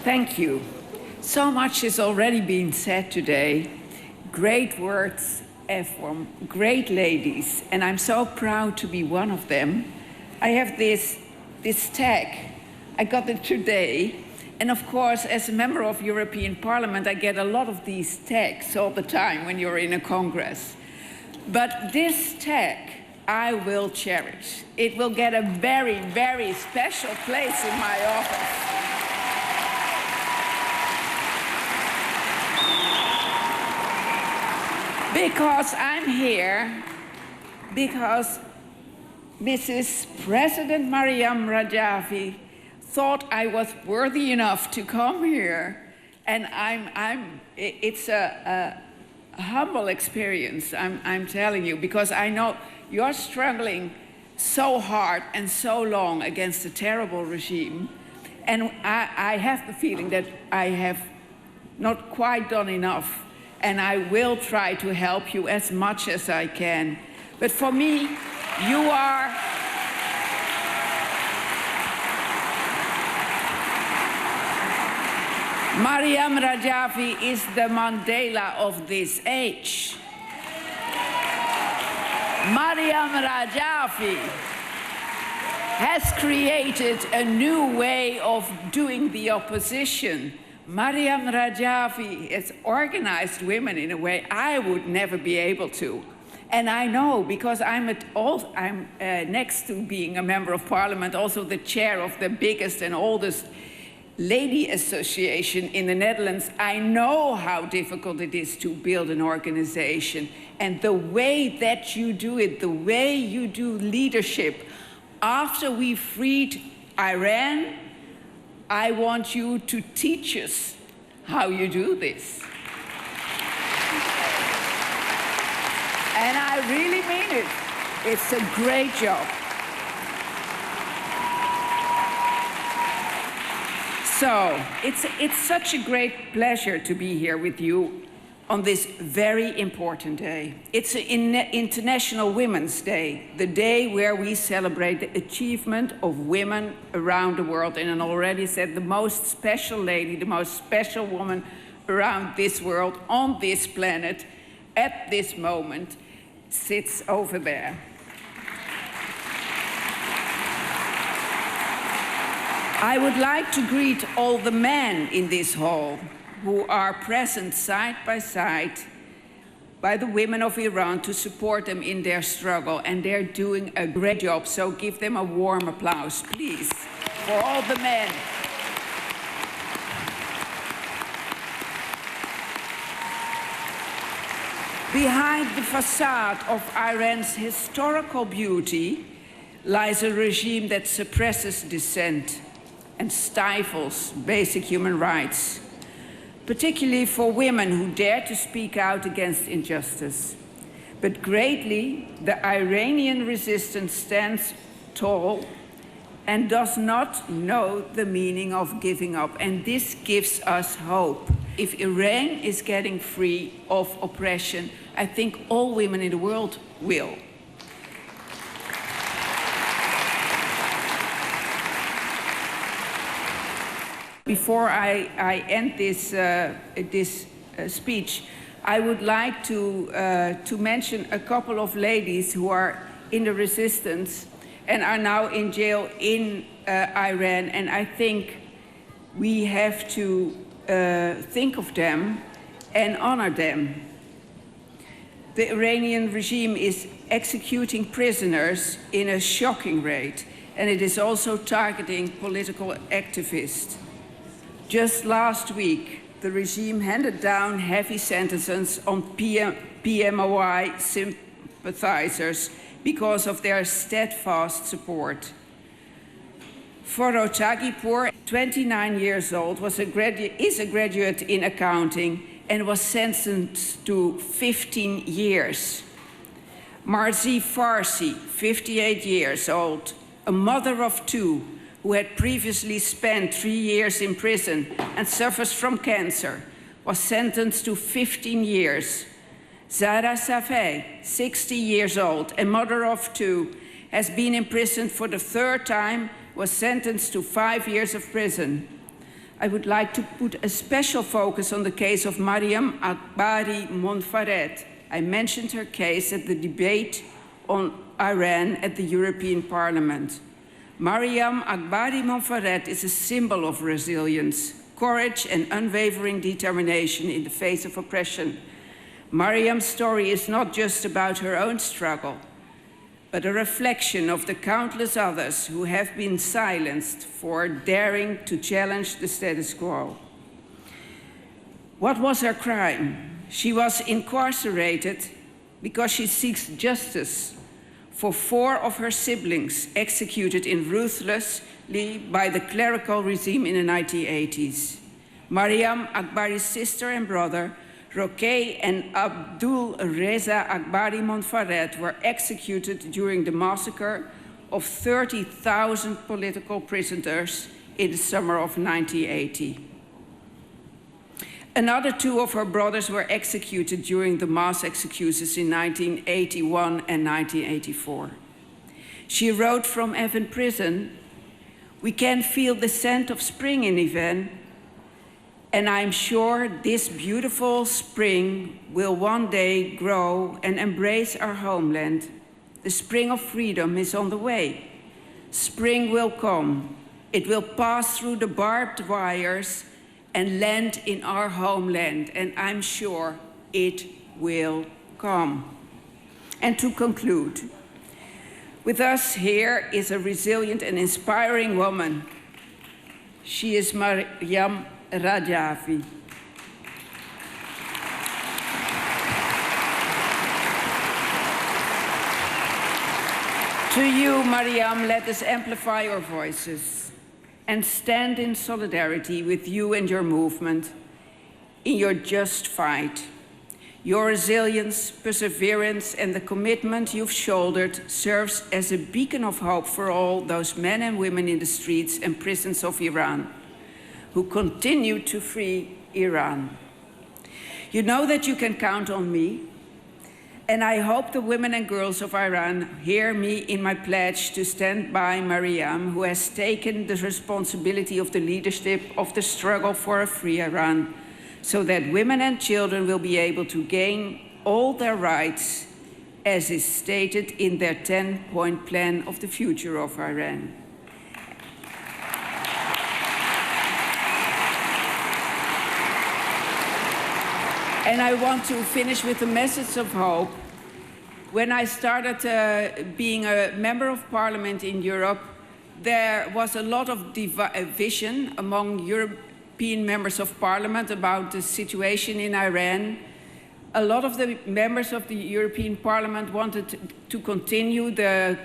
Thank you. So much has already been said today. Great words from great ladies, and I'm so proud to be one of them. I have this tag. I got it today. And of course, as a member of European Parliament, I get a lot of these tags all the time when you're in a Congress. But this tag, I will cherish. It will get a very, very special place in my office. Because I'm here, because Mrs. President Meriem Rajavi thought I was worthy enough to come here, and it's a humble experience, I'm telling you, because I know you're struggling so hard and so long against a terrible regime, and I have the feeling that I have not quite done enough, and I will try to help you as much as I can. But for me, you are Meriem Rajavi is the Mandela of this age. Meriem Rajavi has created a new way of doing the opposition. Meriem Rajavi has organized women in a way I would never be able to. And I know, because I'm next to being a member of parliament, also the chair of the biggest and oldest lady association in the Netherlands, I know how difficult it is to build an organization. And the way that you do it, the way you do leadership, after we freed Iran, I want you to teach us how you do this. And I really mean it. It's a great job. So it's such a great pleasure to be here with you on this very important day. It's an International Women's Day, the day where we celebrate the achievement of women around the world. And I already said the most special lady, the most special woman around this world, on this planet, at this moment, sits over there. I would like to greet all the men in this hall who are present side by side by the women of Iran to support them in their struggle, and they're doing a great job, so give them a warm applause, please, for all the men. Behind the facade of Iran's historical beauty lies a regime that suppresses dissent and stifles basic human rights, particularly for women who dare to speak out against injustice. But greatly, the Iranian resistance stands tall and does not know the meaning of giving up, and this gives us hope. If Iran is getting free of oppression, I think all women in the world will. Before I end this speech, I would like to mention a couple of ladies who are in the resistance and are now in jail in Iran, and I think we have to think of them and honor them. The Iranian regime is executing prisoners in a shocking rate, and it is also targeting political activists. Just last week, the regime handed down heavy sentences on PMOI sympathizers because of their steadfast support. Forotagipur, 29 years old, is a graduate in accounting and was sentenced to 15 years. Marzi Farsi, 58 years old, a mother of two, who had previously spent 3 years in prison and suffers from cancer, was sentenced to 15 years. Zara Safei, 60 years old, a mother of two, has been imprisoned for the third time, was sentenced to 5 years of prison. I would like to put a special focus on the case of Mariam Akbari Monfaret. I mentioned her case at the debate on Iran at the European Parliament. Mariam Akbari Monfaret is a symbol of resilience, courage, and unwavering determination in the face of oppression. Mariam's story is not just about her own struggle, but a reflection of the countless others who have been silenced for daring to challenge the status quo. What was her crime? She was incarcerated because she seeks justice for 4 of her siblings executed ruthlessly by the clerical regime in the 1980s. Mariam Akbari's sister and brother, Roqay and Abdul Reza Akbari Monfaret, were executed during the massacre of 30,000 political prisoners in the summer of 1980. Another 2 of her brothers were executed during the mass executions in 1981 and 1984. She wrote from Evin prison, "We can feel the scent of spring in Evin, and I'm sure this beautiful spring will one day grow and embrace our homeland. The spring of freedom is on the way. Spring will come. It will pass through the barbed wires and land in our homeland, and I'm sure it will come." And to conclude, with us here is a resilient and inspiring woman. She is Mariam Rajavi. To you, Mariam, let us amplify your voices and stand in solidarity with you and your movement in your just fight. Your resilience, perseverance, and the commitment you've shouldered serves as a beacon of hope for all those men and women in the streets and prisons of Iran who continue to free Iran. You know that you can count on me, and I hope the women and girls of Iran hear me in my pledge to stand by Mariam, who has taken the responsibility of the leadership of the struggle for a free Iran, so that women and children will be able to gain all their rights, as is stated in their 10-point plan of the future of Iran. And I want to finish with a message of hope. When I started being a member of parliament in Europe, there was a lot of division among European members of parliament about the situation in Iran. A lot of the members of the European Parliament wanted to continue the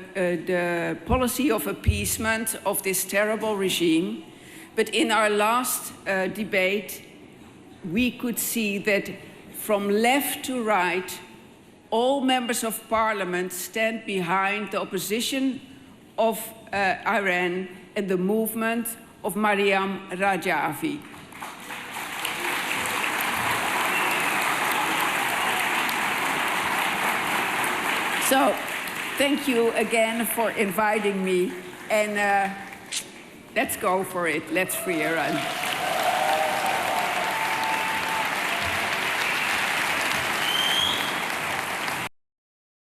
policy of appeasement of this terrible regime. But in our last debate, we could see that from left to right, all members of parliament stand behind the opposition of Iran and the movement of Mariam Rajavi. So, thank you again for inviting me, and let's go for it. Let's free Iran.